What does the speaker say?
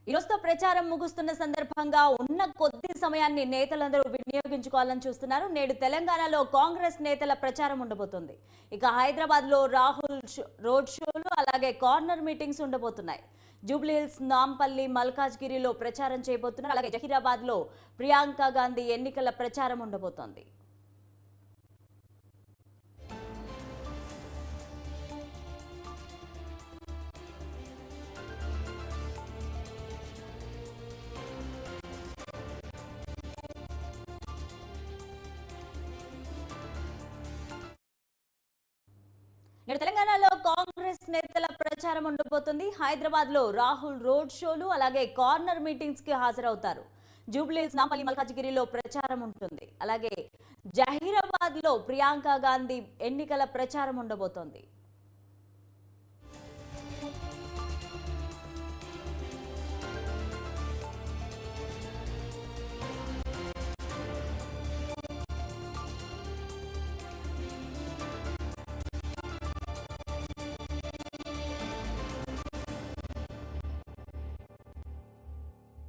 ఈ రోజుతో ప్రచారం ముగుస్తున్న సందర్భంగా ఉన్న కొద్ది సమయాన్ని నేతలందరూ వినియోగించుకోవాలని చూస్తున్నారు. నేడు తెలంగాణలో కాంగ్రెస్ నేతల ప్రచారం ఉండబోతుంది. ఇక హైదరాబాద్ లో రాహుల్ రోడ్ షోలు అలాగే కార్నర్ మీటింగ్స్ ఉండబోతున్నాయి. జూబ్లీహిల్స్, నాంపల్లి, మల్కాజ్గిరిలో ప్రచారం చేయబోతున్నారు. అలాగే జహీరాబాద్ లో ప్రియాంక గాంధీ ఎన్నికల ప్రచారం ఉండబోతోంది. నేడు తెలంగాణలో కాంగ్రెస్ నేతల ప్రచారం ఉండబోతుంది. హైదరాబాద్ లో రాహుల్ రోడ్ షోలు అలాగే కార్నర్ మీటింగ్స్ కి హాజరవుతారు. జూబ్లీహిల్స్, నాంపల్లి, మల్కాజ్గిరిలో ప్రచారం ఉంటుంది. అలాగే జహీరాబాద్ లో ప్రియాంక గాంధీ ఎన్నికల ప్రచారం ఉండబోతోంది.